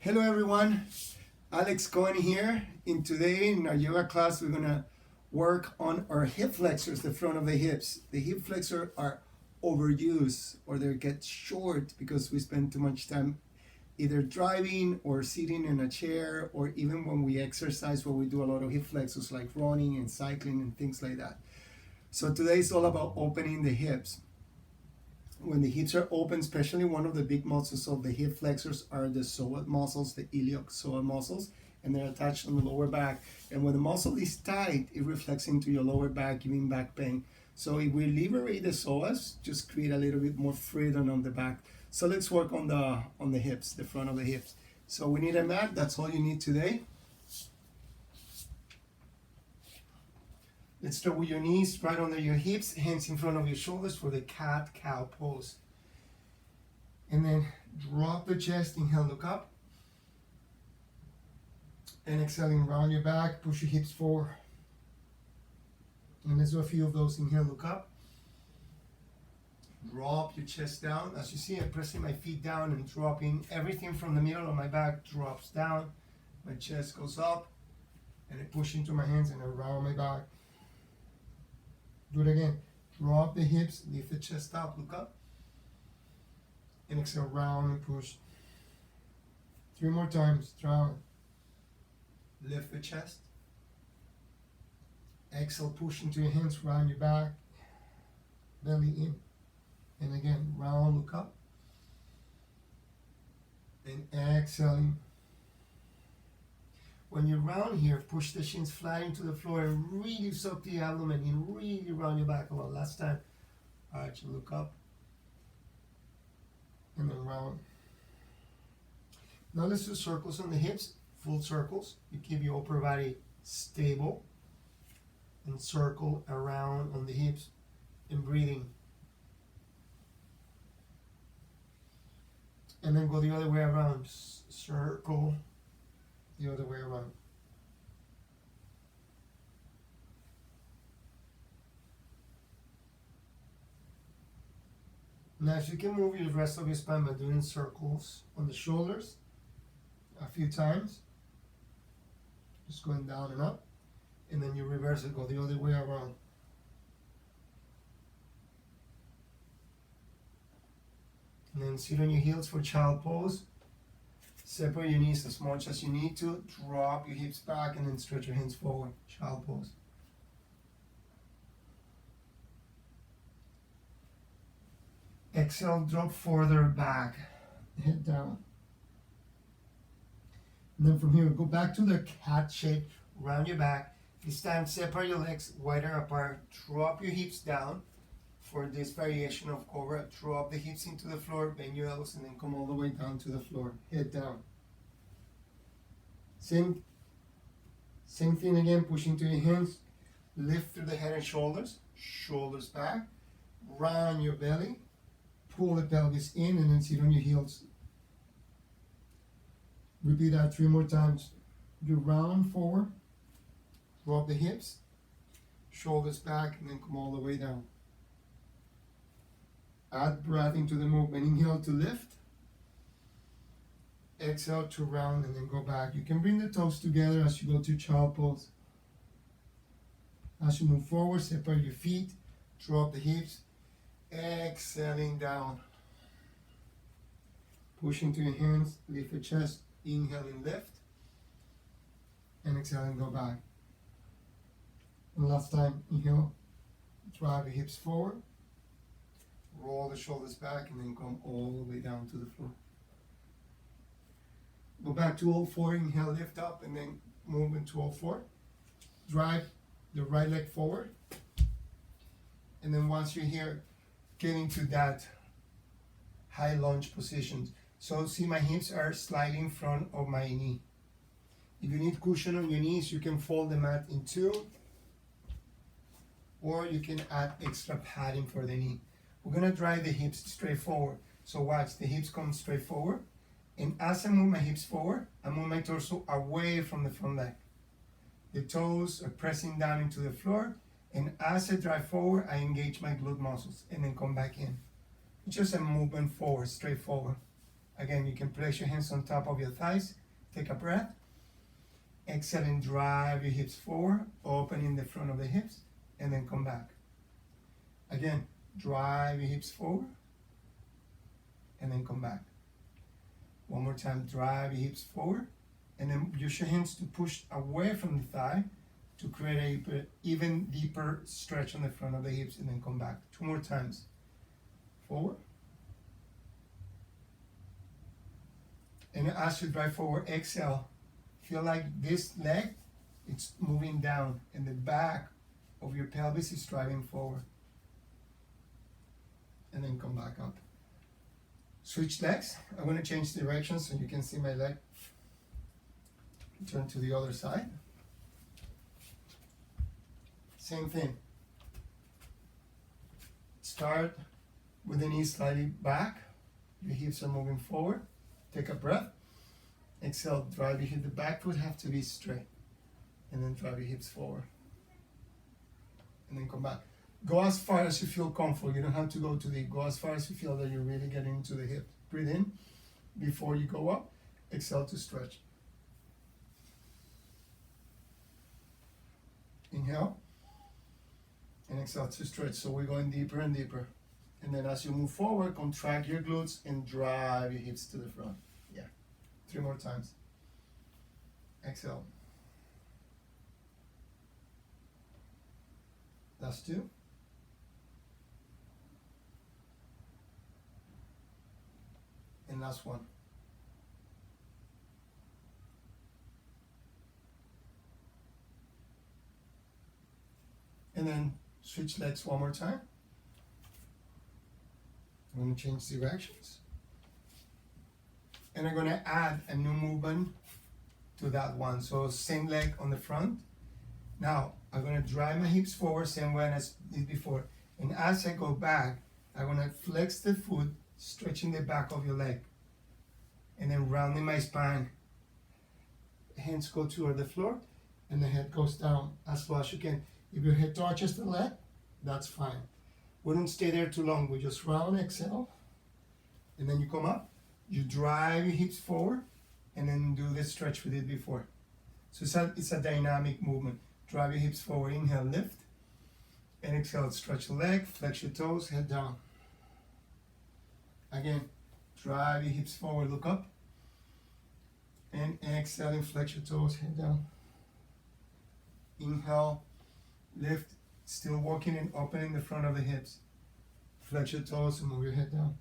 Hello everyone, Alex Cohen here. Today in our yoga class we're gonna work on our hip flexors, the front of the hips. The hip flexors are overused or they get short because we spend too much time either driving or sitting in a chair, or even when we exercise where we do a lot of hip flexors like running and cycling and things like that. So today is all about opening the hips. When the hips are open, especially one of the big muscles of the hip flexors are the psoas muscles, the iliopsoas muscles, and they're attached on the lower back. And when the muscle is tight, it reflects into your lower back, giving back pain. So if we liberate the psoas, just create a little bit more freedom on the back. So let's work on the hips, the front of the hips. So we need a mat. That's all you need today. Let's start with your knees right under your hips, hands in front of your shoulders for the cat-cow pose. And then drop the chest, inhale, look up. And exhaling, round your back, push your hips forward. And let's do a few of those. Inhale, look up. Drop your chest down. As you see, I'm pressing my feet down and dropping. Everything from the middle of my back drops down. My chest goes up. And I push into my hands and around my back. Do it again. Drop the hips, lift the chest up, look up. And exhale, round and push. 3 more times, round. Lift the chest. Exhale, push into your hands, round your back. Belly in. And again, round, look up. And exhaling. When you're round here, push the shins flat into the floor and really soak the abdomen and really round your back a lot. Last time. Alright, you look up. And then round. Now let's do circles on the hips, full circles. You keep your upper body stable. And circle around on the hips and breathing. And then go the other way around. Circle. The other way around. Now if you can move the rest of your spine by doing circles on the shoulders a few times, just going down and up, and then you reverse it, go the other way around. And then sit on your heels for child pose. Separate your knees as much as you need to. Drop your hips back and then stretch your hands forward. Child pose. Exhale, drop further back. Head down. And then from here, go back to the cat shape. Round your back. This time, separate your legs wider apart. Drop your hips down for this variation of cobra. Drop the hips into the floor, bend your elbows, and then come all the way down to the floor. Head down. Same thing again, push into your hands. Lift through the head and shoulders. Shoulders back. Round your belly. Pull the pelvis in and then sit on your heels. Repeat that 3 more times. Do round forward. Drop the hips. Shoulders back and then come all the way down. Add breath into the movement. Inhale to lift. Exhale to round and then go back. You can bring the toes together as you go to child pose. As you move forward, separate your feet. Drop the hips. Exhaling down. Push into your hands. Lift your chest. Inhale and lift. And exhale and go back. And last time, inhale. Drive your hips forward. Roll the shoulders back and then come all the way down to the floor. Go back to all 4, inhale, lift up, and then move into all 4. Drive the right leg forward. And then once you're here, get into that high lunge position. So see, my hips are slightly in front of my knee. If you need cushion on your knees, you can fold the mat in 2. Or you can add extra padding for the knee. We're going to drive the hips straight forward. So watch, the hips come straight forward. And as I move my hips forward, I move my torso away from the front leg. The toes are pressing down into the floor. And as I drive forward, I engage my glute muscles and then come back in. It's just a movement forward, straight forward. Again, you can place your hands on top of your thighs. Take a breath. Exhale and drive your hips forward, opening the front of the hips, and then come back. Again, drive your hips forward, and then come back. One more time, drive your hips forward, and then use your hands to push away from the thigh to create a even deeper stretch on the front of the hips, and then come back. 2 more times. Forward. And as you drive forward, exhale. Feel like this leg, it's moving down, and the back of your pelvis is driving forward. And then come back up. Switch legs. I'm going to change direction so you can see my leg. Turn to the other side. Same thing. Start with the knees slightly back. Your hips are moving forward. Take a breath. Exhale, drive your hip. The back foot have to be straight. And then drive your hips forward. And then come back. Go as far as you feel comfortable. You don't have to go too deep. Go as far as you feel that you're really getting into the hip. Breathe in before you go up. Exhale to stretch. Inhale. And exhale to stretch. So we're going deeper and deeper. And then as you move forward, contract your glutes and drive your hips to the front. Yeah. 3 more times. Exhale. Last 2. And last 1. And then switch legs 1 more time. I'm going to change directions. And I'm going to add a new movement to that one. So same leg on the front. Now I'm going to drive my hips forward, same way as I did before. And as I go back, I'm going to flex the foot, stretching the back of your leg. And then rounding my spine. Hands go toward the floor, and the head goes down as low as you can. If your head touches the leg, that's fine. We don't stay there too long. We just round, exhale, and then you come up. You drive your hips forward, and then do the stretch we did before. So it's a dynamic movement. Drive your hips forward, inhale, lift, and exhale, stretch the leg, flex your toes, head down. Again, drive your hips forward, look up, and exhale, and flex your toes, head down. Inhale, lift, still walking and opening the front of the hips. Flex your toes and move your head down.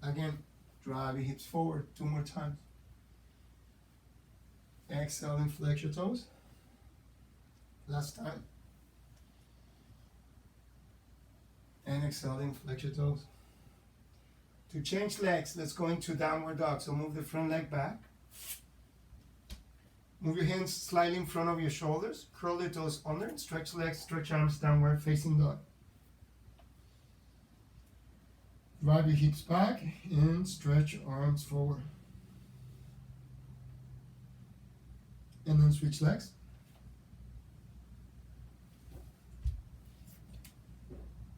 Again, drive your hips forward 2 more times. Exhale and flex your toes. Last time. And exhale and flex your toes. To change legs, let's go into downward dog. So move the front leg back. Move your hands slightly in front of your shoulders. Curl the toes under and stretch legs, stretch arms downward facing dog. Drive your hips back and stretch your arms forward. And then switch legs.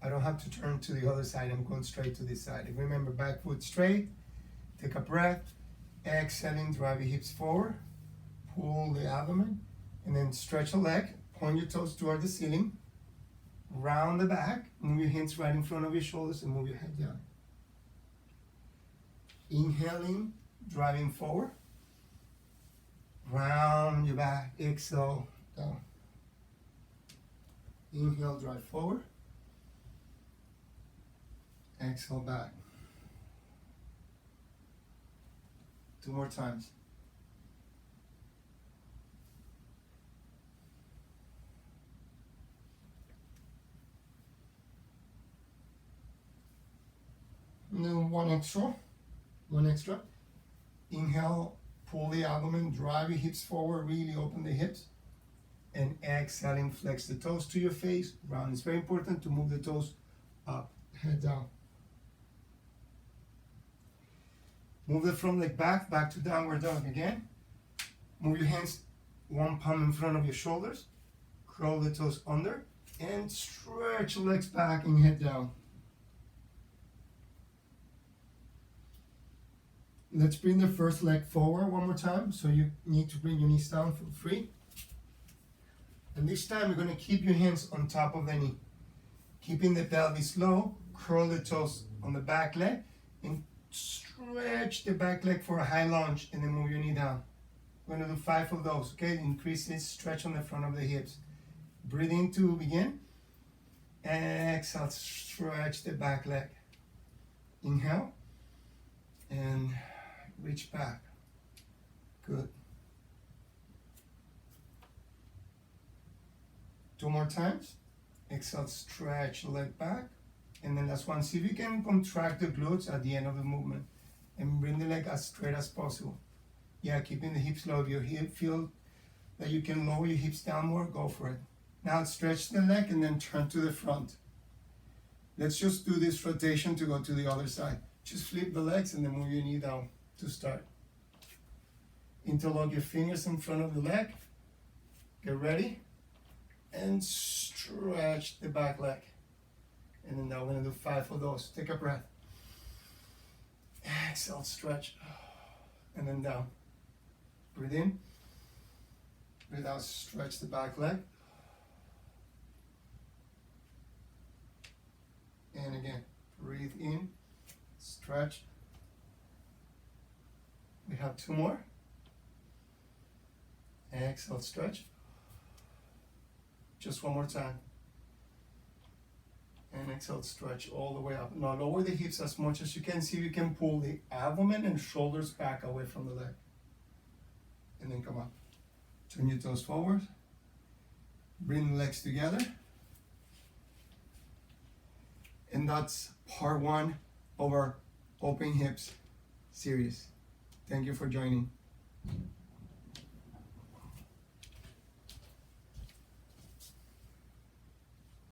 I don't have to turn to the other side. I'm going straight to this side. Remember, back foot straight. Take a breath. Exhaling, drive your hips forward. Pull the abdomen. And then stretch the leg. Point your toes toward the ceiling. Round the back. Move your hands right in front of your shoulders and move your head down. Inhaling, driving forward. Round your back. Exhale, down. Inhale, drive forward. Exhale, back. 2 more times. And then one extra. Inhale, pull the abdomen, drive your hips forward, really open the hips. And exhaling, flex the toes to your face, round. It's very important to move the toes up, head down. Move the front leg back to downward dog again. Move your hands 1 palm in front of your shoulders. Curl the toes under and stretch your legs back and head down. Let's bring the first leg forward one more time. So you need to bring your knees down for free. And this time you're going to keep your hands on top of the knee. Keeping the pelvis low, curl the toes on the back leg, and stretch the back leg for a high lunge, and then move your knee down. We're going to do 5 of those, okay? Increase this stretch on the front of the hips. Breathe in to begin. Exhale, stretch the back leg. Inhale, and reach back. Good. 2 more times. Exhale, stretch the leg back. And then last one, see if you can contract the glutes at the end of the movement and bring the leg as straight as possible. Yeah, keeping the hips low. If you feel that you can lower your hips down more, go for it. Now stretch the leg and then turn to the front. Let's just do this rotation to go to the other side. Just flip the legs and then move your knee down to start. Interlock your fingers in front of the leg. Get ready. And stretch the back leg. And then now we're going to do 5 of those. Take a breath. Exhale, stretch. And then down. Breathe in. Breathe out, stretch the back leg. And again, breathe in, stretch. We have 2 more. Exhale, stretch. Just 1 more time. And exhale, stretch all the way up. Now lower the hips as much as you can. See if you can pull the abdomen and shoulders back away from the leg. And then come up. Turn your toes forward. Bring the legs together. And that's part 1 of our open hips series. Thank you for joining.